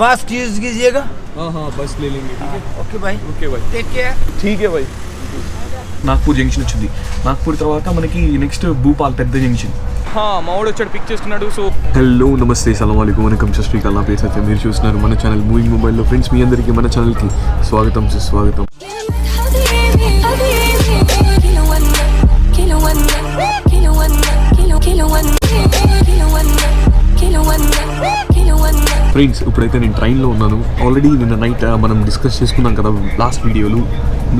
Mask use कीजिएगा। हाँ बस ले लेंगे। ठीक है ఓకే బాయ్ టేక్ కేర్। ठीक है भाई। నాగ్పూర్ జంక్షన్ వచ్చింది. నాగ్పూర్ తర్వాత మనకి నెక్స్ట్ భూపాల్ పెద్ద జంక్షన్. మావాడు వచ్చాడు పిక్ చేస్తున్నాడు. సో హలో నమస్తే సలాం అలైకుం వనకం సస్త్రీకాల్. నా పేరు సత్యం. మీరు చూస్తున్నారు మన ఛానల్ మూవింగ్ మొబైల్లో. ఫ్రెండ్స్ మీ అందరికీ మన ఛానల్కి స్వాగతం సుస్వాగతం. ఫ్రెండ్స్ ఇప్పుడైతే నేను ట్రైన్లో ఉన్నాను. ఆల్రెడీ నిన్న నైట్ మనం డిస్కస్ చేసుకున్నాం కదా లాస్ట్ వీడియోలు.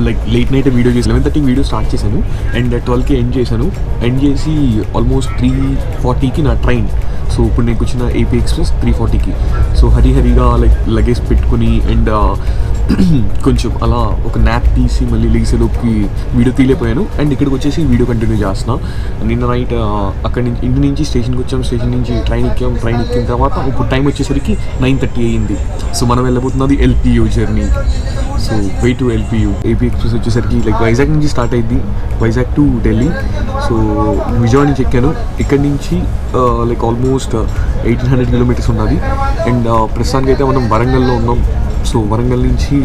లైక్ లేట్ నైట్ వీడియో చేసి 11:30 వీడియో స్టార్ట్ చేశాను అండ్ 12కి ఎండ్ చేశాను. ఎండ్ చేసి ఆల్మోస్ట్ 3:40కి నా ట్రైన్. సో ఇప్పుడు నేను కూర్చున్న ఏపీ ఎక్స్ప్రెస్ 3:40కి. సో హరిహరిగా లైక్ లగేజ్ పెట్టుకుని అండ్ కొంచెం అలా ఒక న్యాప్ తీసి మళ్ళీ లేసేలోకి వీడియో తీయలేకపోయాను. అండ్ ఇక్కడికి వచ్చేసి వీడియో కంటిన్యూ చేస్తున్నా. నిన్న నైట్ అక్కడి నుంచి ఇంటి నుంచి స్టేషన్కి వచ్చాం. స్టేషన్ నుంచి ట్రైన్ ఎక్కిన తర్వాత ఇప్పుడు టైం వచ్చేసరికి 9:30 అయ్యింది. సో మనం వెళ్ళబోతున్నది LPU journey. So way to LPU. AP express వచ్చేసరికి లైక్ వైజాగ్ నుంచి స్టార్ట్ అయింది. వైజాగ్ టు ఢిల్లీ. సో విజయవాడ నుంచి ఎక్కాను. ఇక్కడి నుంచి లైక్ ఆల్మోస్ట్ 1800 కిలోమీటర్స్ ఉన్నది. అండ్ ప్రస్తుతానికి అయితే మనం వరంగల్లో ఉన్నాం. సో వరంగల్ నుంచి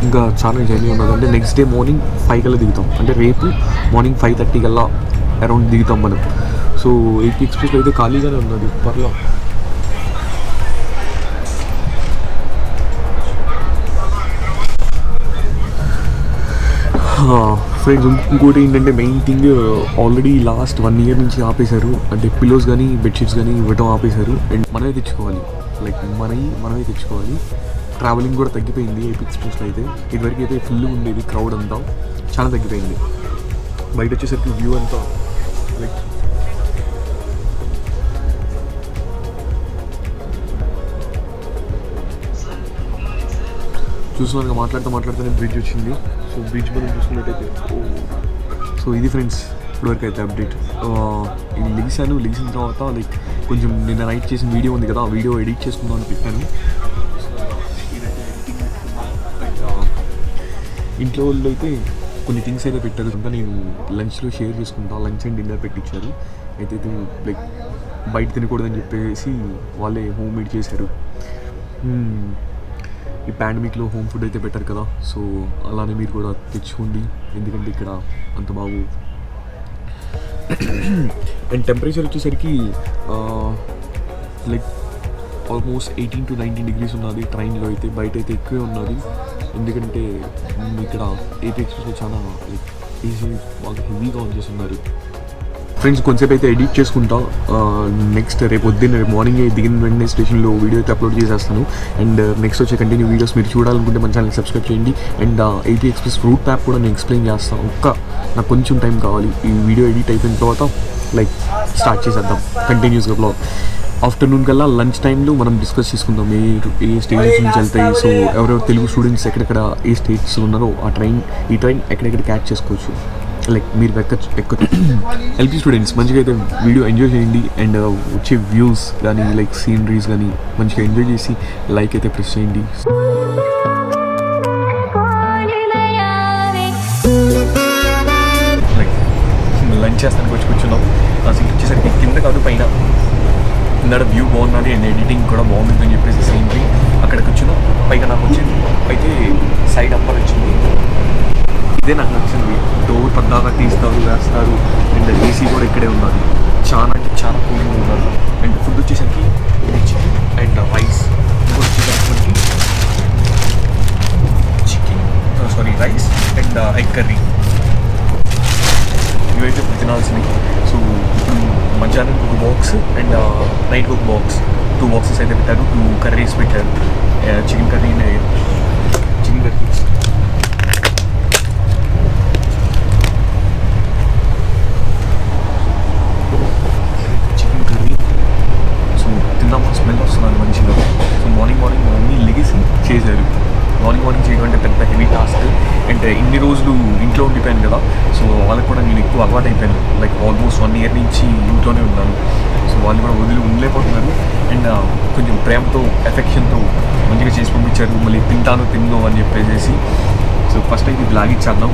ఇంకా చాలా జర్నీ ఉన్నది. అంటే నెక్స్ట్ డే మార్నింగ్ 5 కల్లా దిగుతాం. అంటే రేపు మార్నింగ్ 5:30 కల్లా అరౌండ్ దిగుతాం మనం. సో ఏపీ ఎక్స్ప్రెస్లో అయితే ఖాళీగానే ఉన్నది పర్లా. ఫ్రెండ్స్ ఇంకోటి ఏంటంటే main thing already last 1 year నుంచి ఆపేశారు. అంటే పిల్లోస్ కానీ బెడ్షీట్స్ కానీ ఇవ్వటం ఆపేశారు. అండ్ మనమే తెచ్చుకోవాలి. లైక్ మనమే తెచ్చుకోవాలి. ట్రావెలింగ్ కూడా తగ్గిపోయింది ఏపీ ఎక్స్ప్రెస్లో అయితే. ఇదివరకు అయితే ఫుల్ ఉండేది క్రౌడ్ అంతా, చాలా తగ్గిపోయింది. బయట వచ్చేసరికి వ్యూ అంతా లైక్ చూస్తున్నాను. మాట్లాడుతూ బ్రిడ్జ్ వచ్చింది. సో బ్రిడ్జ్ మనం చూసుకున్నట్టయితే సో ఇది ఫ్రెండ్స్ ఇప్పటివరకు అయితే అప్డేట్. లెగిసిన తర్వాత లైక్ కొంచెం నిన్న నైట్ చేసిన వీడియో ఉంది కదా, ఆ వీడియో ఎడిట్ చేసుకుందాం అని పెట్టాను. ఇంట్లో వాళ్ళు అయితే కొన్ని థింగ్స్ అయితే పెట్టారు. అంతా నేను లంచ్లో షేర్ చేసుకుంటా. లంచ్ అండ్ డిన్నర్ పెట్టించారు. అయితే లైక్ బయట తినకూడదని చెప్పేసి వాళ్ళే హోమ్ మేడ్ చేశారు. ఈ పాండమిక్లో హోమ్ ఫుడ్ అయితే బెటర్ కదా. సో అలానే మీరు కూడా తెచ్చుకోండి. ఎందుకంటే ఇక్కడ అంత బాగు. అండ్ టెంపరేచర్ వచ్చేసరికి లైక్ ఆల్మోస్ట్ 18 to 19 degrees ఉన్నది ట్రైన్లో అయితే. బయట అయితే ఎక్కువే ఉన్నది. ఎందుకంటే ఇక్కడ ఏపీ ఎక్స్ప్రెస్లో చాలా లైక్ ఈజీ బాగా హెవీగా ఆన్ చేస్తున్నారు. ఫ్రెండ్స్ కొంచెంసేపు అయితే ఎడిట్ చేసుకుంటా. నెక్స్ట్ రేపు మార్నింగ్ దిగిన వెంటనే స్టేషన్లో వీడియో అయితే అప్లోడ్ చేసేస్తాను. అండ్ నెక్స్ట్ వచ్చే కంటిన్యూ వీడియోస్ మీరు చూడాలనుకుంటే మన ఛానల్ సబ్స్క్రైబ్ చేయండి. And AP express route map కూడా నేను ఎక్స్ప్లెయిన్ చేస్తాను. నాకు కొంచెం టైం కావాలి. ఈ వీడియో ఎడిట్ అయిపోయిన తర్వాత లైక్ స్టార్ట్ చేసేద్దాం కంటిన్యూస్గా బ్లాగ్. ఆఫ్టర్నూన్ కల్లా లంచ్ టైంలో మనం డిస్కస్ చేసుకుందాం ఏ స్టేట్స్ నుంచి వెళ్తాయి. సో ఎవరెవరు తెలుగు స్టూడెంట్స్ ఎక్కడెక్కడ ఏ స్టేట్స్ ఉన్నారో ఈ ట్రైన్ ఎక్కడెక్కడ క్యాచ్ చేసుకోవచ్చు. లైక్ మీరు ఎక్కచ్చు. ఎల్పీ స్టూడెంట్స్ మంచిగా అయితే వీడియో ఎంజాయ్ చేయండి. అండ్ వచ్చే వ్యూస్ కానీ లైక్ సీనరీస్ కానీ మంచిగా ఎంజాయ్ చేసి లైక్ అయితే ప్రెస్ చేయండి. లైక్ లంచ్ చేస్తానికి వచ్చి కూర్చున్నాం. ఆ సీట్ వచ్చేసరికి కింద కాదు పైన. కింద వ్యూ బాగున్నది అండ్ ఎడిటింగ్ కూడా బాగుంది అని చెప్పేసి సీనరీ అక్కడికి వచ్చినాం. పైగా నాకు వచ్చింది అయితే సైడ్ అప్పర్ వచ్చింది. ఇదే నాకు నచ్చింది. డోర్ పద్దాగా తీస్తారు వేస్తారు. అండ్ ఏసీ కూడా ఇక్కడే ఉన్నది. చాలా అంటే చాలా కూలింగ్ ఉన్నది. అండ్ ఫుడ్ వచ్చేసరికి చికెన్ అండ్ రైస్. వచ్చేసరికి రైస్ అండ్ ఎగ్ కర్రీ. ఇవైతే తినాల్సినవి. సో మధ్యాహ్నం ఒక బాక్స్ అండ్ నైట్ ఒక బాక్స్, 2 boxes అయితే పెట్టారు. 2 curries పెట్టారు. చికెన్ కర్రీ సో తిందామని స్మెల్ వస్తున్నారు మంచిగా. సో మార్నింగ్ అన్నీ లెగిసి చేశారు. మార్నింగ్ చేయడం అంటే పెద్ద హెవీ టాస్క్. అండ్ ఇన్ని రోజులు ఇంట్లో ఉండిపోయాను కదా. సో వాళ్ళకి కూడా నేను ఎక్కువ అలవాటు అయిపోయాను. లైక్ ఆల్మోస్ట్ 1 year నుంచి ఇంట్లోనే ఉన్నాను. సో వాళ్ళు కూడా ఉండలేకపోతున్నారు. అండ్ కొంచెం ప్రేమతో ఎఫెక్షన్తో మంచిగా చేసి పంపించారు. మళ్ళీ తిందో అని చెప్పేసి. సో ఫస్ట్ అయితే బ్లాగ్ ఇచ్చేద్దాం.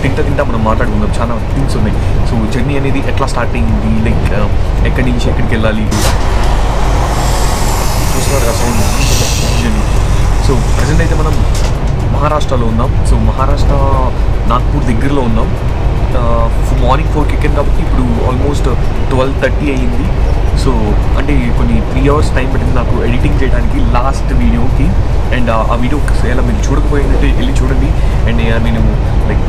తింటా మనం మాట్లాడుకుందాం. చాలా థింగ్స్ ఉన్నాయి. సో జర్నీ అనేది ఎట్లా స్టార్ట్ అయింది, లైక్ ఎక్కడి నుంచి ఎక్కడికి వెళ్ళాలి చూస్తున్నారు కదా. ప్రజెంట్ అయితే మనం మహారాష్ట్రలో ఉన్నాం. సో మహారాష్ట్ర నాగ్పూర్ దగ్గరలో ఉన్నాం. మార్నింగ్ 4కి ఎక్కాను కాబట్టి ఇప్పుడు ఆల్మోస్ట్ 12:30 అయ్యింది. సో అంటే కొన్ని 3 hours టైం పట్టింది నాకు ఎడిటింగ్ చేయడానికి లాస్ట్ వీడియోకి. అండ్ ఆ వీడియో ఒకవేళ మీరు చూడకపోయినట్టే వెళ్ళి చూడండి. అండ్ నేను లైక్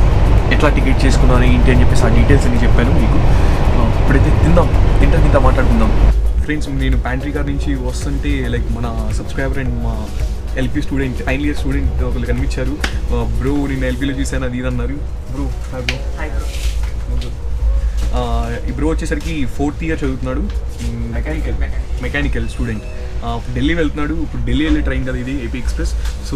ఎట్లా టికెట్ చేసుకున్నాను ఏంటి అని చెప్పేసి ఆ డీటెయిల్స్ అన్ని చెప్పాను మీకు. ఇప్పుడైతే తింటా మాట్లాడుకుందాం. ఫ్రెండ్స్, నేను ప్యాంట్రీ కార్ నుంచి వస్తుంటే లైక్ మన సబ్స్క్రైబర్ అండ్ మా LP student, final year student ఒకళ్ళు కనిపించారు. బ్రో నేను ఎల్పీలో చూసాను అది ఇది అన్నారు. Bro hi bro. ఈ బ్రో వచ్చేసరికి 4th year చదువుతున్నాడు, మెకానికల్ స్టూడెంట్. ఢిల్లీ వెళ్తున్నాడు. ఇప్పుడు ఢిల్లీ వెళ్ళే ట్రైన్ కదా ఇది, ఏపీ ఎక్స్ప్రెస్. సో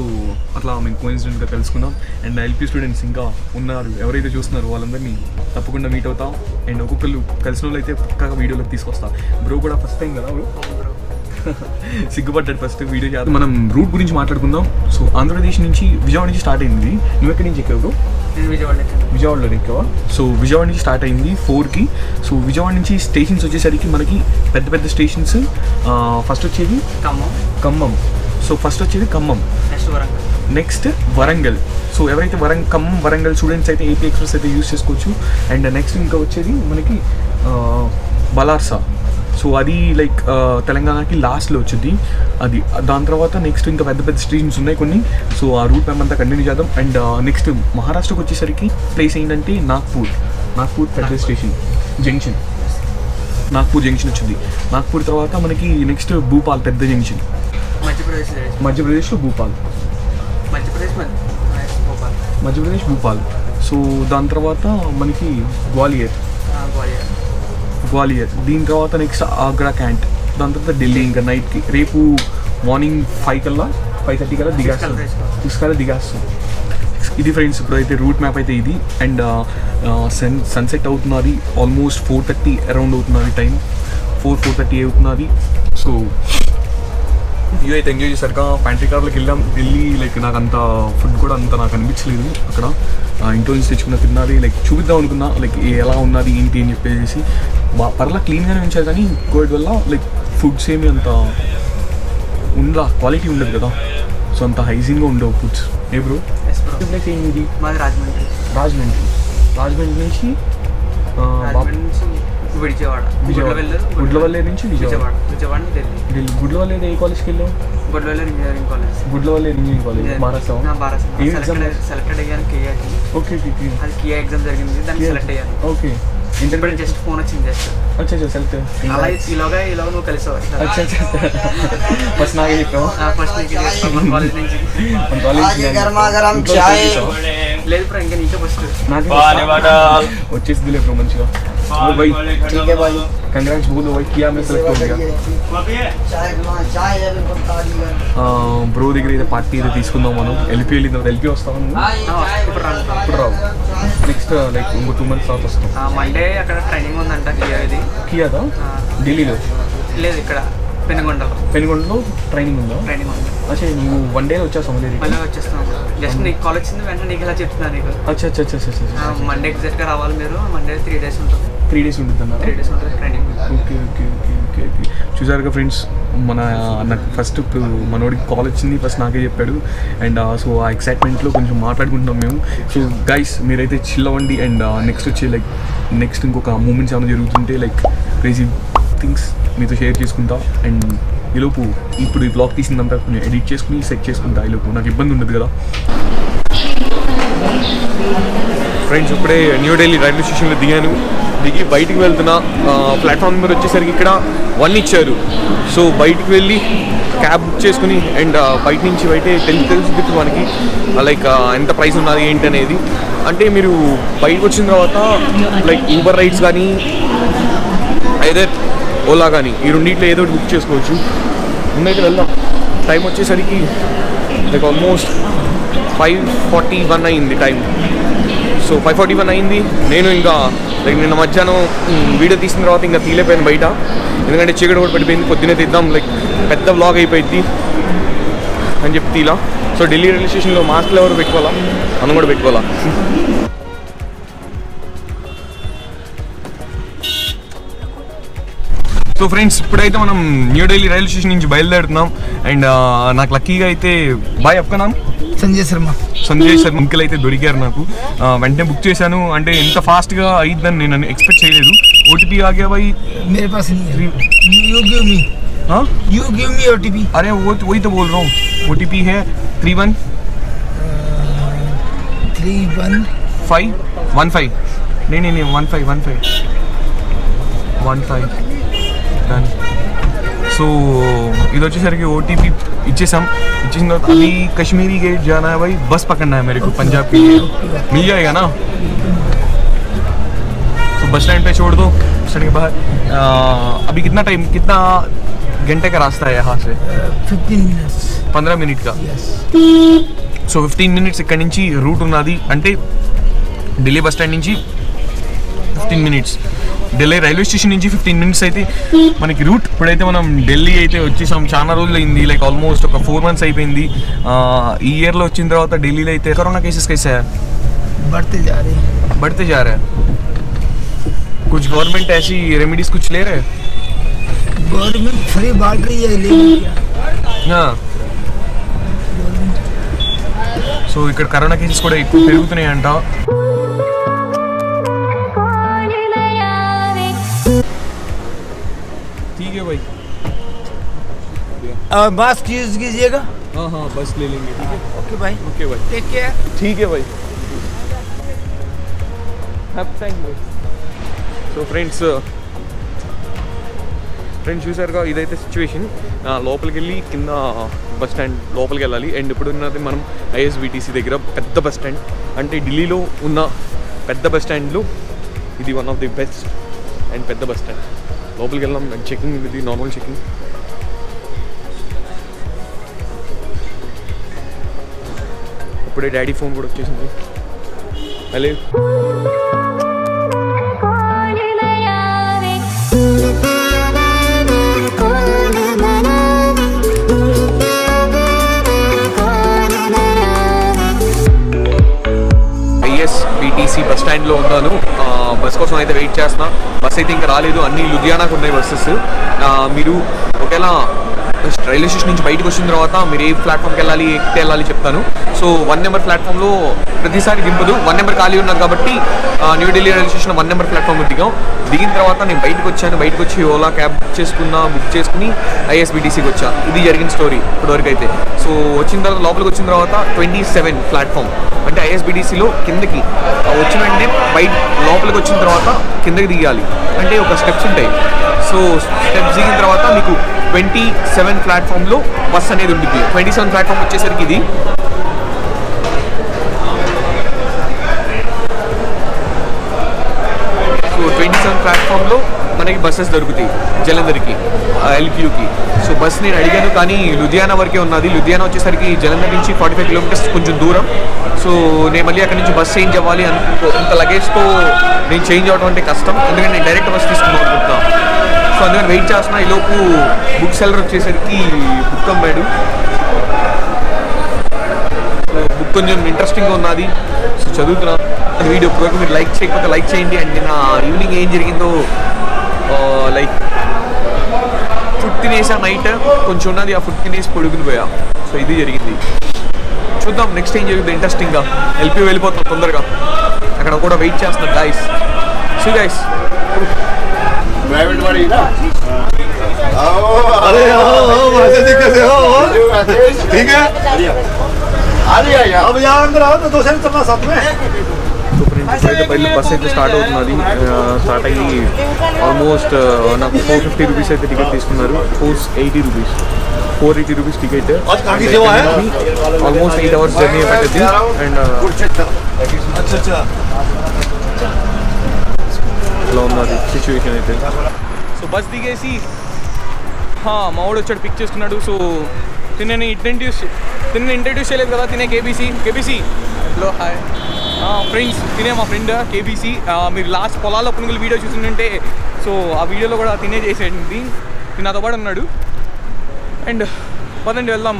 అట్లా మేము కోఇన్సిడెంట్గా తెలుసుకున్నాం. అండ్ ఎల్పీ స్టూడెంట్స్ ఇంకా ఉన్నారు, ఎవరైతే చూస్తున్నారో వాళ్ళందరినీ తప్పకుండా మీట్ అవుతాం. అండ్ ఒక్కొక్కరు కలిసిన వాళ్ళు అయితే పక్కాగా వీడియోలోకి తీసుకొస్తా. బ్రో కూడా ఫస్ట్ టైం కదా బ్రో, సిగ్గుపడ్డాడు ఫస్ట్ వీడియో చేద్దాం. మనం రూట్ గురించి మాట్లాడుకుందాం. సో ఆంధ్రప్రదేశ్ నుంచి విజయవాడ నుంచి స్టార్ట్ అయింది. నువ్వు ఎక్కడి నుంచి ఎక్కావు? విజయవాడలో ఎక్కావా? సో విజయవాడ నుంచి స్టార్ట్ అయింది 4కి. సో విజయవాడ నుంచి స్టేషన్స్ వచ్చేసరికి మనకి పెద్ద పెద్ద స్టేషన్స్. ఫస్ట్ వచ్చేది ఖమ్మం. సో ఫస్ట్ వచ్చేది ఖమ్మం, నెక్స్ట్ వరంగల్. సో ఎవరైతే ఖమ్మం వరంగల్ స్టూడెంట్స్ అయితే ఏపీ ఎక్స్ప్రెస్ అయితే యూజ్ చేసుకోవచ్చు. అండ్ నెక్స్ట్ ఇంకా వచ్చేది మనకి బలార్సా. సో అది లైక్ తెలంగాణకి లాస్ట్లో వచ్చింది అది. దాని తర్వాత నెక్స్ట్ ఇంకా పెద్ద పెద్ద స్టేషన్స్ ఉన్నాయి కొన్ని. సో ఆ రూట్ మేమంతా కంటిన్యూ చేద్దాం. అండ్ నెక్స్ట్ మహారాష్ట్రకి వచ్చేసరికి ప్లేస్ ఏంటంటే నాగ్పూర్ పెద్ద స్టేషన్ జంక్షన్, నాగ్పూర్ జంక్షన్ వచ్చింది. నాగ్పూర్ తర్వాత మనకి నెక్స్ట్ భూపాల్ పెద్ద జంక్షన్, మధ్యప్రదేశ్లో భూపాల్, మధ్యప్రదేశ్ భూపాల్. సో దాని తర్వాత మనకి గ్వాలియర్. దీని తర్వాత నెక్స్ట్ ఆగ్రా క్యాంట్. దాని తర్వాత ఢిల్లీ. ఇంకా నైట్కి రేపు మార్నింగ్ 5:30 కల్లా దిగేస్తాం. ఇది ఫ్రెండ్స్ ఇప్పుడైతే రూట్ మ్యాప్ అయితే ఇది. అండ్ సన్సెట్ అవుతున్నది ఆల్మోస్ట్ 4:30 అరౌండ్ అవుతున్నది టైం, 4:30 అవుతున్నది. సో వ్యూ అయితే ఎంజాయ్ చేశారుగా. ప్యాంట్రీ కార్లోకి వెళ్ళి లైక్ నాకు అంత ఫుడ్ కూడా అంత నాకు అనిపించలేదు అక్కడ. ఇంట్లో నుంచి తెచ్చుకున్న తిన్నది లైక్ చూపిద్దాం అనుకున్నా, లైక్ ఎలా ఉన్నది ఏంటి అని చెప్పేసి. పర్లా క్లీన్గానే ఉంచారు కానీ కోవిడ్ వల్ల లైక్ ఫుడ్స్ ఏమి అంత క్వాలిటీ ఉండదు కదా. సో అంత హైజీన్గా ఉండవు ఫుడ్స్. ఏ బ్రో ప్లేస్ ఏంటి? రాజమండ్రి నుంచి గుడ్లవల్లి నుంచి విజయవాడ. ఢిల్లీ. గుడ్లవల్లి ఏ కాలేజ్కి వెళ్ళావు? Gudlavalli engineering college Maharashtra. Selected అయ్యాను కియాకి. ఓకే అది కియా ఎగ్జామ్ జరిగింది, దాన్ని సెలెక్ట్ అయ్యాను. ఓకే. ఇంటర్వ్యూ జస్ట్ ఫోన్ వచ్చింది జస్ట్. అచ్చా సెలెక్ట్ అలా ఈలోగా నువ్వు కలిసావు. ఫస్ట్ నాకే చెప్పావు? ఫస్ట్ కాలేజ్ నుంచి లేదు బ్రో, ఇంకా నీకే ఫస్ట్ వచ్చేసింది లేదు బ్రో మంచిగా. कंग्रेट्स बोलो भाई, किया में सेलेक्ट हो गया. బ్రో దగ్గర అయితే పార్టీ అయితే తీసుకుందాం మనం. ఎల్పీ వెళ్ళింది, ఎల్పీ వస్తాము ఇప్పుడు రావు. నెక్స్ట్ లైక్ ఇంకో 2 months తర్వాత వస్తాం. మండే అక్కడ ట్రైనింగ్ ఉందంట కియాదా? ఢిల్లీలో లేదు, ఇక్కడ పెనుగొండలో ట్రైనింగ్ ఉందా? అచ్చా నువ్వు 1 day వచ్చేస్తావు? మళ్ళీ వచ్చేస్తాను. జస్ట్ నీకు కాల్ వచ్చింది వెంటనే నీకు ఇలా చెప్తున్నాను నీకు. అచ్చా మండే ఎగ్జాక్ట్గా రావాలి మీరు. మండే 3 days ఉంటుంది. 3 days ఉంటుంది అన్నారు. 3 days ఉంటుంది ట్రైనింగ్. ఓకే. చూసారుగా ఫ్రెండ్స్, నాకు ఫస్ట్ ఇప్పుడు మనోడికి కాల్ వచ్చింది, ఫస్ట్ నాకే చెప్పాడు. అండ్ సో ఆ ఎక్సైట్మెంట్లో కొంచెం మాట్లాడుకుంటున్నాం మేము. సో గైస్ మీరైతే చిల్ అవ్వండి. అండ్ నెక్స్ట్ వచ్చి లైక్ నెక్స్ట్ ఇంకొక మూమెంట్స్ ఏమైనా జరుగుతుంటే లైక్ క్రేజీ థింగ్స్ మీతో షేర్ చేసుకుంటా. అండ్ ఈలోపు ఇప్పుడు ఈ బ్లాగ్ తీసిందంతా కొంచెం ఎడిట్ చేసుకుని సెట్ చేసుకుంటా. ఈలోపు నాకు ఇబ్బంది ఉండదు కదా. ఫ్రెండ్స్ ఇప్పుడే న్యూ ఢిల్లీ రైల్వే స్టేషన్లో దిగి బయటికి వెళ్తున్నా. ప్లాట్ఫామ్ నెంబర్ వచ్చేసరికి ఇక్కడ 1 ఇచ్చారు. సో బయటికి వెళ్ళి క్యాబ్ బుక్ చేసుకుని అండ్ బయట నుంచి బయటే తెలుసుకుంటు మనకి లైక్ ఎంత ప్రైస్ ఉన్నది ఏంటి అనేది. అంటే మీరు బయటకు వచ్చిన తర్వాత లైక్ ఊబర్ రైడ్స్ కానీ ఐదర్ ఓలా కానీ ఈ రెండింటిలో ఏదో ఒకటి బుక్ చేసుకోవచ్చు. ముందైతే వెళ్దాం. టైం వచ్చేసరికి లైక్ ఆల్మోస్ట్ 5:41 అయింది టైం. సో 5:41 అయింది. నేను ఇంకా లైక్ నిన్న మధ్యాహ్నం వీడియో తీసిన తర్వాత ఇంకా తీలేపోయాను బయట, ఎందుకంటే చీకటి కూడా పడిపోయింది. పొద్దున్నే తీద్దాం లైక్ పెద్ద వ్లాగ్ అయిపోయింది అని చెప్పి తీలా. సో ఢిల్లీ రైల్వే స్టేషన్లో మాస్క్లు ఎవరు పెట్టుకోవాలా, మనం కూడా పెట్టుకోవాలా. సో ఫ్రెండ్స్ ఇప్పుడైతే మనం న్యూఢిల్లీ రైల్వే స్టేషన్ నుంచి బయలుదేరుతున్నాం అండ్ నాకు లక్కీగా అయితే బాయ్ అప్కా संजय शर्मा అంకుల్ అయితే దొరికారు నాకు వెంటనే బుక్ చేశాను అంటే ఎంత ఫాస్ట్గా అయిద్దని నేను ఎక్స్పెక్ట్ చేయలేదు ఓటీపీ ఆగే బాయ్ मेरे पास नहीं है you give me OTP अरे वही तो बोल रहा हूँ OTP है 31 515 नहीं 15 डन సో ఇది వచ్చేసరికి ఓటీపీ ఇచ్చేసాం इच्छेసిన తర్వాత अभी कश्मीरी गेट जाना है भाई बस पकड़ना है मेरे को पंजाब के लिए मिल जाएगा ना तो बस स्टैंड पे छोड़ दो स्टैंड के बाहर अभी कितना घंटे का रास्ता है यहाँ से 15 मिनट का సో 15 మినిట్స్ ఇక్కడ నుంచి రూట్ ఉన్నది అంటే ఢిల్లీ బస్ స్టాండ్ నుంచి 15 మినిట్స్ ఢిల్లీ రైల్వే స్టేషన్ నుంచి 15 మినిట్స్ అయితే మనకి రూట్ ఇప్పుడైతే మనం ఢిల్లీ అయితే వచ్చేసాం చాలా రోజులు అయింది లైక్ ఆల్మోస్ట్ ఒక 4 మంత్స్ అయిపోయింది ఈ ఇయర్లో వచ్చిన తర్వాత ఢిల్లీలో అయితే కరోనా కేసెస్ कैसे है बढ़ते जा रहे हैं कुछ गवर्नमेंट ऐसी रेमेडीज कुछ ले रहे हैं गवर्नमेंट फ्री बांट रही है लेकिन क्या సో ఇక్కడ కరోనా కేసెస్ కూడా ఎక్కువ పెరుగుతున్నాయంట ठीक है भाई मास्क यूज कीजिएगा हाँ बस ले लेंगे ठीक है ओके भाई टेक केयर ठीक है भाई थैंक यू సో ఫ్రెండ్స్ చూసారుగా ఇదైతే సిచ్యువేషన్ లోపలికి వెళ్ళి కింద బస్ స్టాండ్ లోపలికి వెళ్ళాలి అండ్ ఇప్పుడు ఉన్నది మనం ISBTC దగ్గర పెద్ద బస్ స్టాండ్ అంటే ఢిల్లీలో ఉన్న పెద్ద బస్ స్టాండ్లో ఇది one of the best and పెద్ద బస్ స్టాండ్ లోపలికి వెళ్ళాం చెకింగ్ ఇది నార్మల్ చెకింగ్ ఇప్పుడే డాడీ ఫోన్ కూడా వచ్చేసింది హలో ISBTC బస్ స్టాండ్లో ఉన్నాను బస్ కోసం అయితే వెయిట్ చేస్తున్నా బస్ అయితే ఇంకా రాలేదు అన్ని లుధియానాకు ఉన్నాయి బస్సెస్ మీరు ఒకవేళ రైల్వే స్టేషన్ నుంచి బయటకు వచ్చిన తర్వాత మీరు ఏ ప్లాట్ఫామ్కి వెళ్ళాలి ఎక్కితే వెళ్ళాలి చెప్తాను సో 1 నెంబర్ ప్లాట్ఫామ్లో ప్రతిసారి దింపదు 1 నెంబర్ ఖాళీ ఉన్నది కాబట్టి న్యూఢిల్లీ రైల్వే స్టేషన్ 1 నెంబర్ ప్లాట్ఫామ్లో దిగిన తర్వాత నేను బయటకు వచ్చి ఓలా క్యాబ్ బుక్ చేసుకుని ISBTCకి వచ్చా ఇది జరిగిన స్టోరీ ఇప్పటివరకు అయితే సో లోపలికి వచ్చిన తర్వాత 27 ప్లాట్ఫామ్ అంటే ISBTCలో కిందకి వచ్చిన వెంటనే లోపలికి వచ్చిన తర్వాత కిందకి దిగాలి అంటే ఒక స్టెప్స్ ఉంటాయి సో స్టెప్స్ దిగిన తర్వాత మీకు 27 ప్లాట్ఫామ్లో బస్ అనేది ఉంటుంది 27 ప్లాట్ఫామ్ వచ్చేసరికి ఇది సో 27 ప్లాట్ఫామ్లో మనకి బస్సెస్ దొరుకుతాయి జలంధర్కి LQకి సో బస్ నేను అడిగాను కానీ లుధియానా వరకే ఉన్నది లుధియానా వచ్చేసరికి జలంధర్ నుంచి 45 కిలోమీటర్స్ కొంచెం దూరం సో నేను మళ్ళీ అక్కడ నుంచి బస్ చేంజ్ అవ్వాలి ఇంత లగేజ్తో నేను చేంజ్ అవ్వడం అంటే కష్టం ఎందుకంటే నేను డైరెక్ట్ బస్ తీసుకుందాం అనుకుంటున్నాను సో అందుకని వెయిట్ చేస్తున్నా ఈలోపు బుక్ సెల్లర్ వచ్చేసరికి బుక్ అమ్మాడు బుక్ కొంచెం ఇంట్రెస్టింగ్గా ఉన్నది సో చదువుతున్నా వీడియో ఇప్పటివరకు మీరు లైక్ చేయకపోతే లైక్ చేయండి అండ్ నిన్న ఈవినింగ్ ఏం జరిగిందో లైక్ ఫుడ్ తినేసా నైట్ కొంచెం ఉన్నది ఆ ఫుడ్ తినేసి పొడుగుని పోయా సో ఇది జరిగింది చూద్దాం నెక్స్ట్ ఏం జరుగుతుంది ఇంట్రెస్టింగ్గా LP వెళ్ళిపోతాం తొందరగా అక్కడ కూడా వెయిట్ చేస్తున్నారు గాయస్ సో గాయస్ अरे कैसे हो ठीक है अब यहाँ अंदर आओ तो दूसरे चलना साथ में సో ఫ్రెండ్స్ అయితే బస్ అయితే స్టార్ట్ అవుతున్నది స్టార్ట్ అయ్యి ఆల్మోస్ట్ నాకు 450 రూపీస్ అయితే టికెట్ తీసుకున్నారు 480 rupees ticket almost 8 hours journey పట్టింది అండ్ ఇలా ఉన్నది సిచ్యువేషన్ అయితే సో బస్ దిగేసి మా వాడు వచ్చాడు పిక్ చేసుకున్నాడు సో తినని ఇంట్రడ్యూస్ చేయలేదు కదా తినే కేబీసీ హలో హాయ్ ఫ్రెండ్స్ తినే మా ఫ్రెండ్ KBC మీరు లాస్ట్ పొలాల పునుగులు వీడియో చూస్తుంటే సో ఆ వీడియోలో కూడా తినే చేసేయండి నాతో పాటు ఉన్నాడు అండ్ పదండి వెళ్దాం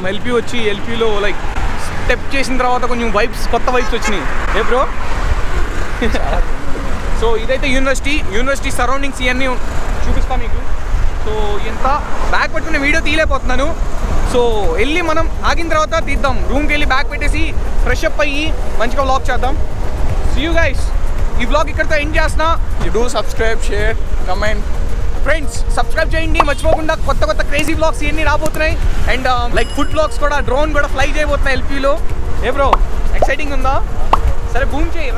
ఎల్పీలో లైక్ స్టెప్ చేసిన తర్వాత కొంచెం కొత్త వైబ్స్ వచ్చినాయి ఏ బ్రో సో ఇదైతే యూనివర్సిటీ సరౌండింగ్స్ ఇవన్నీ చూపిస్తా మీకు సో ఇంత బ్యాగ్ పట్టుకునే వీడియో తీయలేకపోతున్నాను. సో వెళ్ళి మనం ఆగిన తర్వాత తీద్దాం. రూమ్కి వెళ్ళి బ్యాగ్ పెట్టేసి ఫ్రెష్ అప్ అయ్యి మంచిగా వ్లాగ్ చేద్దాం. See you guys. ఈ వ్లాగ్ ఇక్కడితో ఎండ్ చేస్తున్నా. You do subscribe, share, comment. Friends subscribe చేయండి మర్చిపోకుండా. కొత్త కొత్త క్రేజీ వ్లాగ్స్ ఇవన్నీ రాబోతున్నాయి. అండ్ లైక్ ఫుడ్ వ్లాగ్స్ కూడా, డ్రోన్ కూడా ఫ్లై చేయబోతున్నాయి ఎల్పీలో. ఏ బ్రో ఎక్సైటింగ్ ఉందా? సరే బూమ్ చేయి.